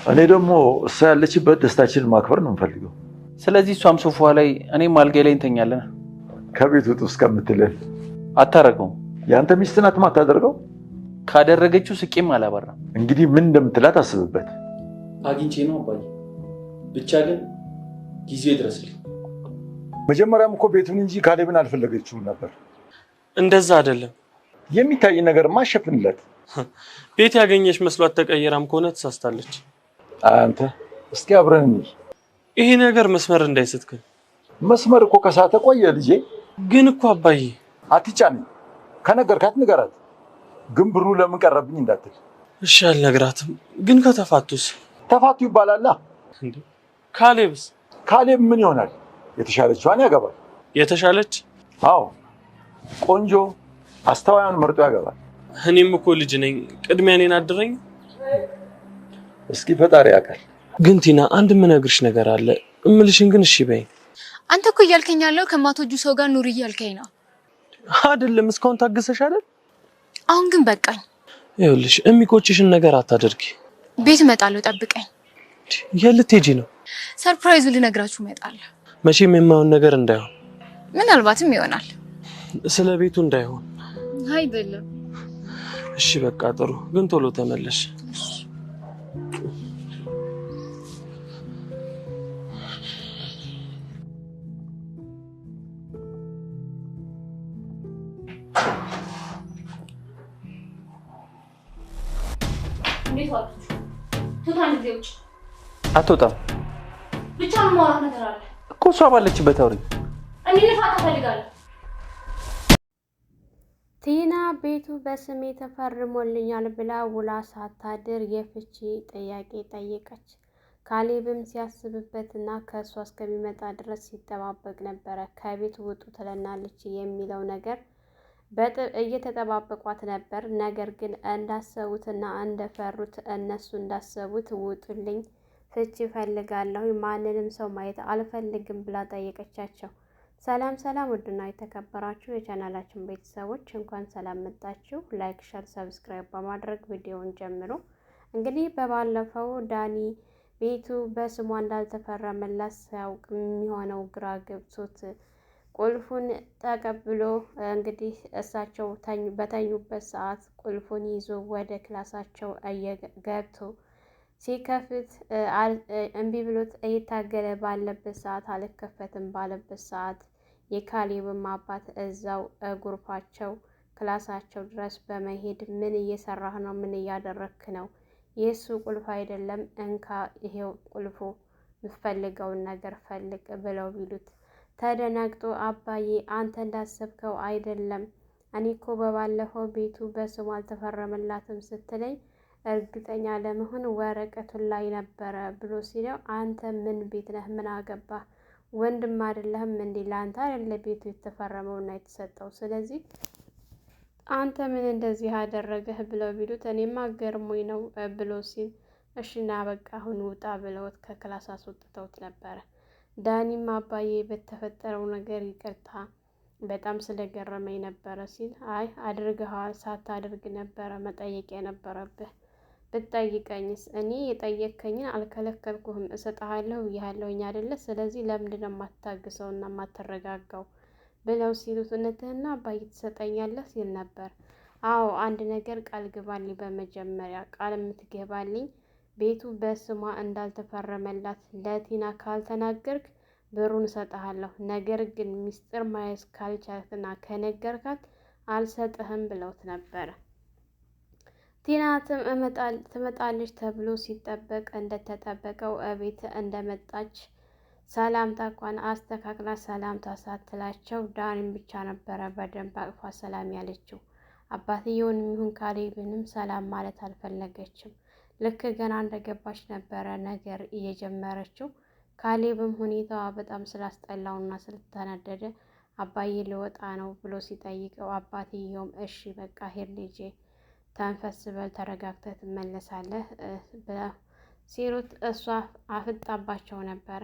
እኔ ደግሞ እሷ ያለችበት ደስታችንን ማክበር ነው የምፈልገው። ስለዚህ እሷም ሶፋ ላይ እኔም አልጋዬ ላይ እንተኛለን። ከቤት ውጡ እስከምትለን አታረገውም። ያንተ ሚስት ናት የማታደርገው? ካደረገችው ስቄም አላባራም። እንግዲህ ምን እንደምትላት አስብበት። አግኝቼ ነው አባዬ። ብቻ ግን ጊዜው ይድረስልኝ። መጀመሪያም እኮ ቤቱን እንጂ ካሌብን አልፈለገችውም ነበር። እንደዛ አይደለም። የሚታይ ነገር ማሸፍንለት። ቤት ያገኘች መስሏት ተቀየራም ከሆነ ተሳስታለች። አንተ እስኪ አብረን እንይ። ይሄ ነገር መስመር እንዳይስትክ። መስመር እኮ ከሳተ ቆየ ልጄ። ግን እኮ አባዬ አትጫኝ። ከነገርካት ንገራት። ግን ብሩ ለምን ቀረብኝ እንዳትል። እሺ አልነግራትም። ግን ከተፋቱስ? ተፋቱ ይባላል እንዴ? ካሌብስ? ካሌብ ምን ይሆናል? የተሻለችዋን ያገባል። የተሻለች? አዎ፣ ቆንጆ አስተዋያን መርጦ ያገባል። እኔም እኮ ልጅ ነኝ። ቅድሚያ እኔን አድረኝ። እስኪ ፈጣሪ ያውቃል። ግን ቲና አንድ የምነግርሽ ነገር አለ። እምልሽን ግን እሺ በይ። አንተ እኮ እያልከኝ ያለው ከማትወጁ ሰው ጋር ኑር እያልከኝ ነው አይደለም? እስካሁን ታግሰሽ አይደል? አሁን ግን በቃኝ። ይኸውልሽ የሚቆጭሽን ነገር አታደርጊ። ቤት እመጣለሁ፣ ጠብቀኝ። የት ልትሄጂ ነው? ሰርፕራይዙ ልነግራችሁ እመጣለሁ። መቼም የማይሆን ነገር እንዳይሆን። ምናልባትም ይሆናል። ስለ ቤቱ እንዳይሆን። አይደለም። እሺ በቃ ጥሩ። ግን ቶሎ ተመለሽ። እንዴት ዋላችሁ? ቱታን ጊዜዎች አትወጣም። ብቻ ነው ማውራት ነገር አለ እኮ እሷ ባለችበት አውሪ። እኔ ልፋታ ፈልጋለሁ። ቲና ቤቱ በስሜ ተፈርሞልኛል ብላ ውላ ሳታድር የፍቺ ጥያቄ ጠየቀች። ካሌብም ሲያስብበትና ከእሷ እስከሚመጣ ድረስ ሲጠባበቅ ነበረ። ከቤት ውጡ ትለናለች የሚለው ነገር እየተጠባበቋት ነበር። ነገር ግን እንዳሰቡትና እንደፈሩት እነሱ እንዳሰቡት ውጡልኝ፣ ፍቺ ፈልጋለሁ፣ ማንንም ሰው ማየት አልፈልግም ብላ ጠየቀቻቸው። ሰላም ሰላም፣ ውድና የተከበራችሁ የቻናላችን ቤተሰቦች እንኳን ሰላም መጣችሁ። ላይክ፣ ሸር፣ ሰብስክራይብ በማድረግ ቪዲዮውን ጀምሩ። እንግዲህ በባለፈው ዳኒ ቤቱ በስሟ እንዳልተፈረመላት ሲያውቅ የሚሆነው ግራ ገብቶት ቁልፉን ተቀብሎ እንግዲህ እሳቸው በተኙበት ሰዓት ቁልፉን ይዞ ወደ ክላሳቸው ገብቶ ሲከፍት እምቢ ብሎት እየታገለ ባለበት ሰዓት አልከፈትም ባለበት ሰዓት የካሌብም አባት እዛው ጉርፋቸው ክላሳቸው ድረስ በመሄድ ምን እየሰራህ ነው? ምን እያደረክ ነው? የእሱ ቁልፍ አይደለም፣ እንካ ይሄው ቁልፉ፣ የምትፈልገውን ነገር ፈልግ ብለው ቢሉት ተደናግጦ አባዬ አንተ እንዳሰብከው አይደለም፣ እኔ እኮ በባለፈው ቤቱ በስሙ አልተፈረመላትም ስትለኝ እርግጠኛ ለመሆን ወረቀቱን ላይ ነበረ ብሎ ሲለው አንተ ምን ቤት ነህ? ምን አገባህ? ወንድም አይደለህም እንዴ? ለአንተ አይደለ ቤቱ የተፈረመውና የተሰጠው? ስለዚህ አንተ ምን እንደዚህ አደረገህ ብለው ቢሉት እኔማ ገርሞኝ ነው ብሎ ሲል እሺና በቃ አሁን ውጣ ብለውት ከክላስ አስወጥተውት ነበረ። ዳኒም አባዬ በተፈጠረው ነገር ይቅርታ በጣም ስለገረመኝ ነበረ ሲል አይ አድርገሃል፣ ሳታደርግ ነበረ መጠየቅ የነበረብህ። ብትጠይቀኝስ? እኔ የጠየከኝን አልከለከልኩህም፣ እሰጥሃለሁ ብያለሁኝ አይደለ? ስለዚህ ለምንድነው የማታግሰውና የማትረጋጋው ብለው ሲሉት እውነትህና አባዬ ትሰጠኛለህ ሲል ነበር። አዎ አንድ ነገር ቃል ግባልኝ፣ በመጀመሪያ ቃል የምትገባልኝ ቤቱ በስሟ እንዳልተፈረመላት ለቲና ካልተናገርክ ብሩን እሰጥሃለሁ፣ ነገር ግን ሚስጥር ማየት ካልቻልክና ከነገርካት አልሰጥህም ብለውት ነበረ። ቲና ትመጣለች ተብሎ ሲጠበቅ እንደተጠበቀው እቤት እንደመጣች ሰላምታ እንኳን አስተካክላ ሰላምታ ሳትላቸው ዳኒን ብቻ ነበረ በደንብ አቅፋ ሰላም ያለችው። አባትየውንም ይሁን ካሌብንም ሰላም ማለት አልፈለገችም። ልክ ገና እንደገባች ነበረ ነገር እየጀመረችው። ካሌብም ሁኔታዋ በጣም ስላስጠላውና ስለተናደደ አባዬ ልወጣ ነው ብሎ ሲጠይቀው አባትየውም እሺ በቃ ሄድ ልጄ፣ ተንፈስ በል፣ ተረጋግተህ ትመለሳለህ ብለው ሲሉት እሷ አፍጣባቸው ነበረ።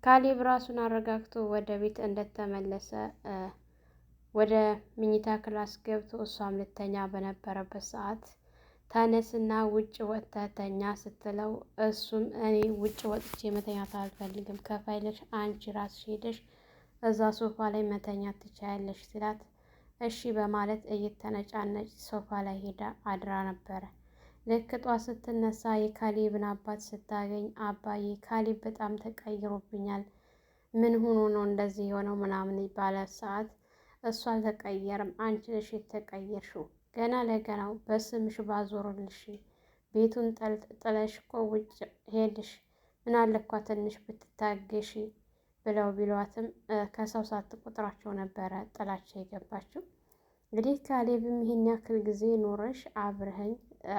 ካሌብ ራሱን አረጋግቶ ወደ ቤት እንደተመለሰ ወደ ምኝታ ክላስ ገብቶ እሷም ልተኛ በነበረበት ሰዓት ተነስና ውጭ ወጥተህ ተኛ ስትለው እሱም እኔ ውጭ ወጥቼ መተኛት አልፈልግም፣ ከፈለግሽ አንቺ ራስሽ ሄደሽ እዛ ሶፋ ላይ መተኛት ትችያለሽ ሲላት እሺ በማለት እየተነጫነጭ ሶፋ ላይ ሄዳ አድራ ነበረ። ልክ ጧት ስትነሳ የካሌብን አባት ስታገኝ አባዬ ካሌብ በጣም ተቀይሮብኛል፣ ምን ሆኖ ነው እንደዚህ የሆነው ምናምን ባለ ሰዓት እሱ አልተቀየርም፣ አንቺ ነሽ የተቀየርሽው፣ ገና ለገናው በስምሽ ባዞርልሽ ቤቱን ጥለሽ እኮ ውጭ ሄድሽ፣ ምን አለ እኳ ትንሽ ብትታገሺ ብለው ቢሏትም ከሰው ሳትቆጥራቸው ነበረ ጥላቸው የገባችው። እንግዲህ ካሌብም ይህን ያክል ጊዜ ኖረሽ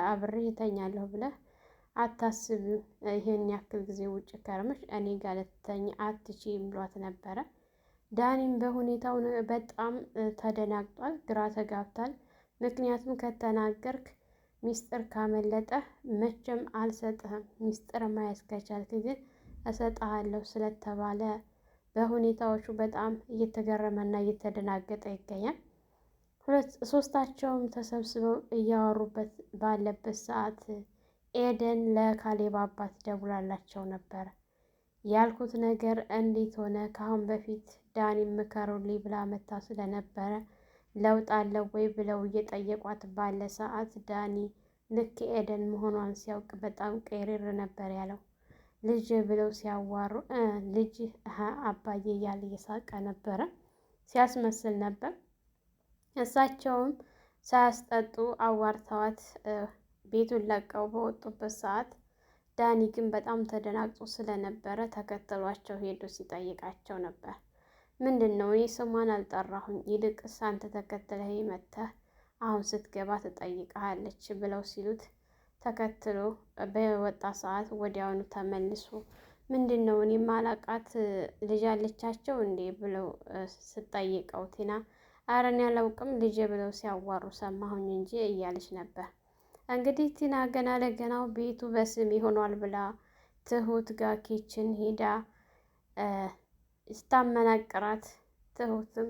አብሬ እተኛለሁ ብለህ አታስቢም፣ ይህን ያክል ጊዜ ውጭ ከርመሽ እኔ ጋር ልትተኝ አትችይም ብሏት ነበረ። ዳኒም በሁኔታው በጣም ተደናግጧል፣ ግራ ተጋብቷል። ምክንያቱም ከተናገርክ ሚስጥር ካመለጠህ መቼም አልሰጥህም፣ ሚስጥር መያዝ ከቻልክ ግን እሰጥሃለሁ ስለተባለ በሁኔታዎቹ በጣም እየተገረመና እየተደናገጠ ይገኛል። ሶስታቸውም ተሰብስበው እያወሩበት ባለበት ሰዓት ኤደን ለካሌብ አባት ደውላላቸው ነበረ። ያልኩት ነገር እንዴት ሆነ? ከአሁን በፊት ዳኒ ምከሩልኝ ብላ መታ ስለነበረ ለውጥ አለው ወይ ብለው እየጠየቋት ባለ ሰዓት ዳኒ ልክ ኤደን መሆኗን ሲያውቅ በጣም ቅሪር ነበር ያለው። ልጅ ብለው ሲያዋሩ ልጅ አባዬ እያለ እየሳቀ ነበረ፣ ሲያስመስል ነበር። እሳቸውም ሳያስጠጡ አዋርተዋት ቤቱን ለቀው በወጡበት ሰዓት ዳኒ ግን በጣም ተደናግጦ ስለነበረ ተከትሏቸው ሄዶ ሲጠይቃቸው ነበር። ምንድን ነው እኔ ስሟን አልጠራሁኝ፣ ይልቅስ አንተ ተከትለህ መተህ አሁን ስትገባ ትጠይቀሃለች ብለው ሲሉት ተከትሎ በወጣ ሰዓት ወዲያውኑ ተመልሶ ምንድን ነው እኔ ማላቃት ልጅ አለቻቸው እንዴ ብለው ስጠይቀው ቲና ኧረ እኔ አላውቅም ልጄ ብለው ሲያዋሩ ሰማሁኝ እንጂ እያለች ነበር። እንግዲህ ቲና ገና ለገናው ቤቱ በስም ይሆኗል ብላ ትሁት ጋር ኪችን ሄዳ ስታመናቅራት ትሁትም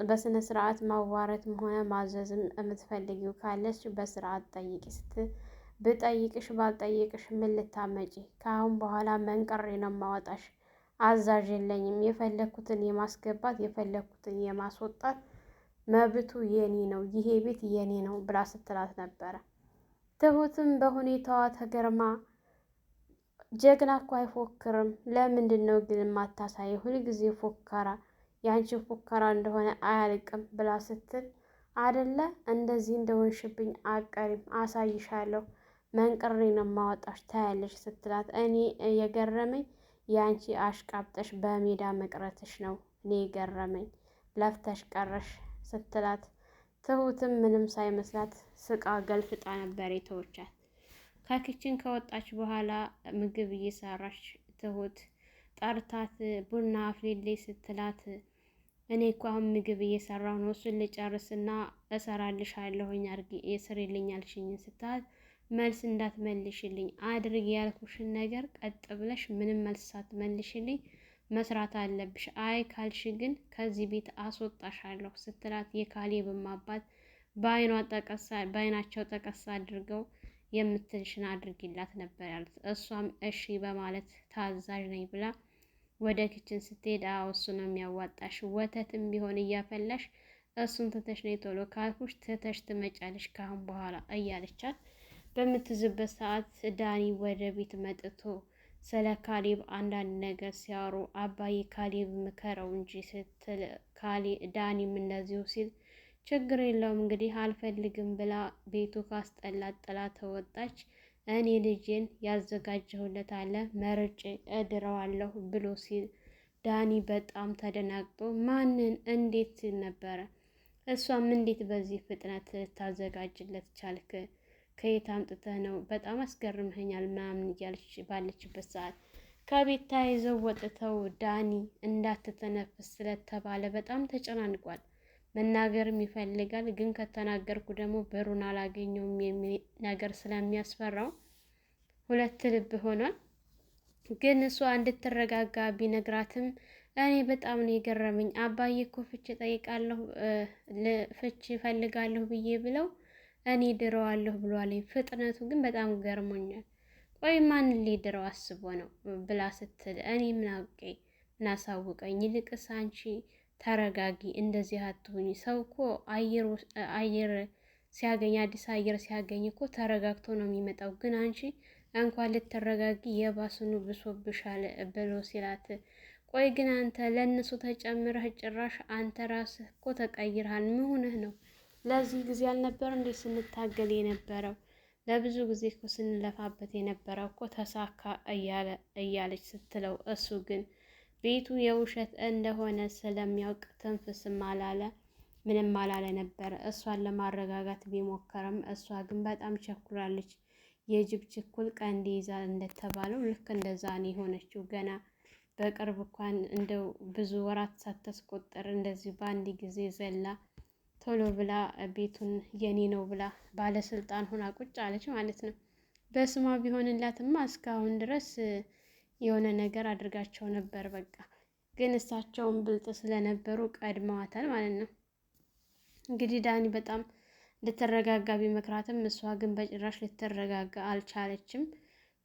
በስነ ስርዓት ማዋረትም ሆነ ማዘዝም የምትፈልጊው ካለች በስርዓት ጠይቂ ስትል ብጠይቅሽ ባልጠይቅሽ ምን ልታመጪ? ከአሁን በኋላ መንቀሬ ነው ማወጣሽ። አዛዥ የለኝም። የፈለኩትን የማስገባት የፈለኩትን የማስወጣት መብቱ የኔ ነው፣ ይሄ ቤት የኔ ነው ብላ ስትላት ነበረ። ትሁትም በሁኔታዋ ተገርማ ጀግና እኮ አይፎክርም፣ ለምንድን ነው ግን የማታሳየው? ሁልጊዜ ፎከራ፣ ያንቺ ፎከራ እንደሆነ አያልቅም ብላ ስትል አደለ እንደዚህ እንደሆንሽብኝ አቀሪም አሳይሻለሁ፣ መንቅሬ ነው ማወጣሽ ታያለሽ ስትላት እኔ የገረመኝ የአንቺ አሽቃብጠሽ በሜዳ መቅረትሽ ነው እኔ የገረመኝ፣ ለፍተሽ ቀረሽ ስትላት ትሁትም ምንም ሳይመስላት ስቃ ገልፍጣ ነበር የተወቻት። ከኪችን ከወጣች በኋላ ምግብ እየሰራች ትሁት ጠርታት ቡና አፍሊልኝ ስትላት እኔ እኮ አሁን ምግብ እየሰራሁ ነው፣ እሱን ልጨርስና እሰራልሻለሁኝ አድርጊ የስሪልኝ አልሽኝ ስትላት መልስ እንዳትመልሽልኝ፣ አድርጊ ያልኩሽን ነገር ቀጥ ብለሽ ምንም መልስ ሳትመልሽልኝ መስራት አለብሽ፣ አይ ካልሽ ግን ከዚህ ቤት አስወጣሻለሁ ስትላት የካሌብም አባት በአይናቸው ጠቀስ አድርገው የምትልሽን አድርጊላት ነበር ያሉት። እሷም እሺ በማለት ታዛዥ ነኝ ብላ ወደ ኪችን ስትሄድ አዎ እሱ ነው የሚያዋጣሽ፣ ወተትም ቢሆን እያፈላሽ እሱን ትተሽ ነው ቶሎ ካልኩሽ ትተሽ ትመጫለሽ ካሁን በኋላ እያለቻት በምትዝበት ሰዓት ዳኒ ወደ ቤት መጥቶ ስለ ካሌብ አንዳንድ ነገር ሲያወሩ አባዬ ካሌብ ምከረው እንጂ ስትል ዳኒም እንደዚሁ ሲል ችግር የለውም እንግዲህ አልፈልግም ብላ ቤቱ ካስጠላት ጥላ ተወጣች። እኔ ልጄን ያዘጋጀሁለት አለ መርጬ እድረዋለሁ ብሎ ሲል ዳኒ በጣም ተደናግጦ ማንን እንዴት ነበረ? እሷም እንዴት በዚህ ፍጥነት ልታዘጋጅለት ቻልክ? ከየት አምጥተህ ነው? በጣም አስገርመኛል ምናምን እያለች ባለችበት ሰዓት ከቤት ተያይዘው ወጥተው ዳኒ እንዳትተነፍስ ስለተባለ በጣም ተጨናንቋል። መናገርም ይፈልጋል፣ ግን ከተናገርኩ ደግሞ በሩን አላገኘውም የሚል ነገር ስለሚያስፈራው ሁለት ልብ ሆኗል። ግን እሷ እንድትረጋጋ ቢነግራትም እኔ በጣም ነው የገረመኝ፣ አባዬ እኮ ፍቺ እጠይቃለሁ ፍቺ እፈልጋለሁ ብዬ ብለው እኔ ድረዋለሁ ብሏለኝ። ፍጥነቱ ግን በጣም ገርሞኛል። ቆይ ማን ሊድረው አስቦ ነው ብላ ስትል እኔ ምን አውቄ ምን አሳውቀኝ። ይልቅስ አንቺ ተረጋጊ፣ እንደዚህ አትሁኝ። ሰው እኮ አየር ሲያገኝ አዲስ አየር ሲያገኝ እኮ ተረጋግቶ ነው የሚመጣው። ግን አንቺ እንኳን ልትረጋጊ የባስኑ ብሶብሻል ብሎ ሲላት፣ ቆይ ግን አንተ ለእነሱ ተጨምረህ ጭራሽ አንተ ራስህ እኮ ተቀይርሃል። ምን ሆነህ ነው? ለዚህ ጊዜ አልነበር እንዴ ስንታገል የነበረው? ለብዙ ጊዜ እኮ ስንለፋበት የነበረው እኮ ተሳካ እያለች ስትለው፣ እሱ ግን ቤቱ የውሸት እንደሆነ ስለሚያውቅ ትንፍስም አላለ፣ ምንም አላለ ነበር። እሷን ለማረጋጋት ቢሞከርም እሷ ግን በጣም ቸኩላለች። የጅብ ችኩል ቀንድ ይዛል እንደተባለው ልክ እንደዛ ነው የሆነችው። ገና በቅርብ እንኳን እንደው ብዙ ወራት ሳታስቆጠር እንደዚህ በአንድ ጊዜ ዘላ ቶሎ ብላ ቤቱን የኔ ነው ብላ ባለስልጣን ሆና ቁጭ አለች ማለት ነው። በስሟ ቢሆንላትማ እስካሁን ድረስ የሆነ ነገር አድርጋቸው ነበር። በቃ ግን እሳቸውን ብልጥ ስለነበሩ ቀድመዋታል ማለት ነው። እንግዲህ ዳኒ በጣም ልትረጋጋ ቢመክራትም እሷ ግን በጭራሽ ልትረጋጋ አልቻለችም።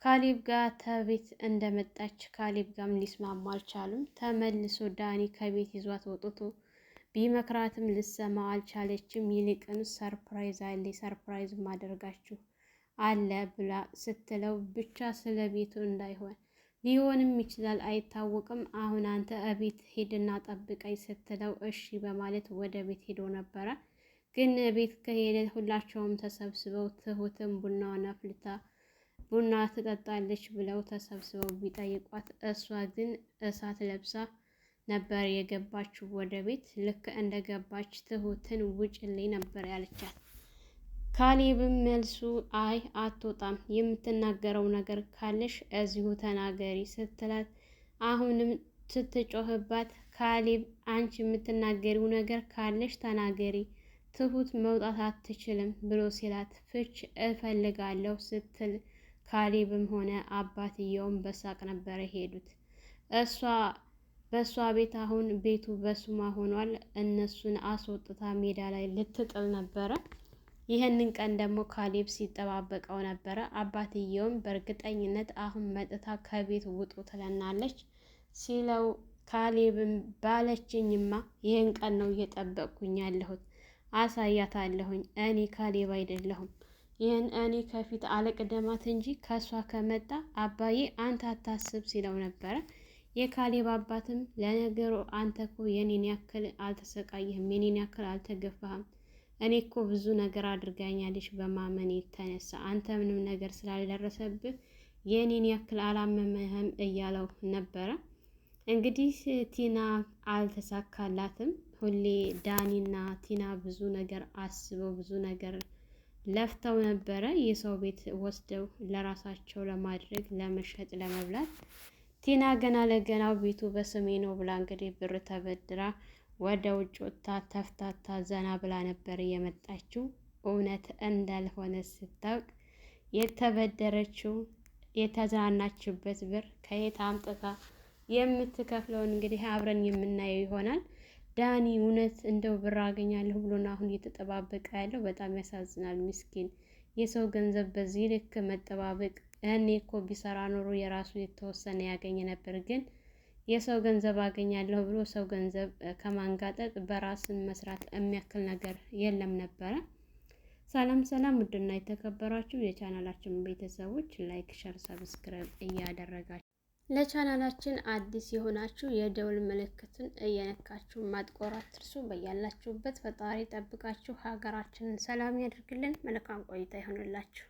ካሌብ ጋር ተቤት እንደመጣች ካሌብ ጋርም ሊስማሙ አልቻሉም። ተመልሶ ዳኒ ከቤት ይዟት ወጥቶ ቢመክራትም ልሰማ አልቻለችም። ይልቅን ሰርፕራይዝ አለ፣ ሰርፕራይዝ ማደርጋችሁ አለ ብላ ስትለው ብቻ ስለ ቤቱ እንዳይሆን ሊሆንም ይችላል አይታወቅም። አሁን አንተ እቤት ሄድና ጠብቀኝ ስትለው እሺ በማለት ወደ ቤት ሄዶ ነበረ። ግን ቤት ከሄደ ሁላቸውም ተሰብስበው ትሁትም ቡናዋን አፍልታ ቡና ትጠጣለች ብለው ተሰብስበው ቢጠይቋት እሷ ግን እሳት ለብሳ ነበር የገባችው ወደ ቤት። ልክ እንደገባች ትሁትን ውጭልኝ ነበር ያለቻት። ካሌብም መልሱ አይ አትወጣም፣ የምትናገረው ነገር ካለሽ እዚሁ ተናገሪ ስትላት አሁንም ስትጮህባት ካሌብ አንቺ የምትናገሪው ነገር ካለሽ ተናገሪ፣ ትሁት መውጣት አትችልም ብሎ ሲላት ፍች እፈልጋለሁ ስትል ካሌብም ሆነ አባትየውም በሳቅ ነበር የሄዱት። በእሷ ቤት አሁን ቤቱ በስሟ ሆኗል። እነሱን አስወጥታ ሜዳ ላይ ልትጥል ነበረ። ይህንን ቀን ደግሞ ካሌብ ሲጠባበቀው ነበረ። አባትየውም በእርግጠኝነት አሁን መጥታ ከቤት ውጡ ትለናለች ሲለው፣ ካሌብም ባለችኝማ ይህን ቀን ነው እየጠበቅኩኝ ያለሁት፣ አሳያታለሁኝ። እኔ ካሌብ አይደለሁም። ይህን እኔ ከፊት አለቅደማት እንጂ ከእሷ ከመጣ አባዬ አንተ አታስብ ሲለው ነበረ። የካሌብ አባትም ለነገሩ አንተ እኮ የኔን ያክል አልተሰቃየህም፣ የኔን ያክል አልተገፋህም። እኔ እኮ ብዙ ነገር አድርጋኛለች በማመን የተነሳ አንተ ምንም ነገር ስላልደረሰብህ የኔን ያክል አላመመህም እያለው ነበረ። እንግዲህ ቲና አልተሳካላትም። ሁሌ ዳኒና ቲና ብዙ ነገር አስበው ብዙ ነገር ለፍተው ነበረ የሰው ቤት ወስደው ለራሳቸው ለማድረግ ለመሸጥ ለመብላት። ቲና ገና ለገናው ቤቱ በስሜ ነው ብላ እንግዲህ ብር ተበድራ ወደ ውጭ ወጥታ ተፍታታ ዘና ብላ ነበር የመጣችው። እውነት እንዳልሆነ ስታውቅ የተበደረችው የተዝናናችበት ብር ከየት አምጥታ የምትከፍለውን እንግዲህ አብረን የምናየው ይሆናል። ዳኒ እውነት እንደው ብር አገኛለሁ ብሎና አሁን እየተጠባበቀ ያለው በጣም ያሳዝናል። ምስኪን የሰው ገንዘብ በዚህ ልክ መጠባበቅ። እኔ እኮ ቢሰራ ኖሮ የራሱ የተወሰነ ያገኘ ነበር። ግን የሰው ገንዘብ አገኛለሁ ብሎ ሰው ገንዘብ ከማንጋጠጥ በራስን መስራት የሚያክል ነገር የለም ነበረ። ሰላም ሰላም፣ ውድና የተከበራችሁ የቻናላችን ቤተሰቦች ላይክ፣ ሸር፣ ሰብስክራይብ እያደረጋችሁ ለቻናላችን አዲስ የሆናችሁ የደውል ምልክቱን እየነካችሁ ማጥቆር አትርሱ። በያላችሁበት ፈጣሪ ጠብቃችሁ ሀገራችንን ሰላም ያድርግልን። መልካም ቆይታ ይሆንላችሁ።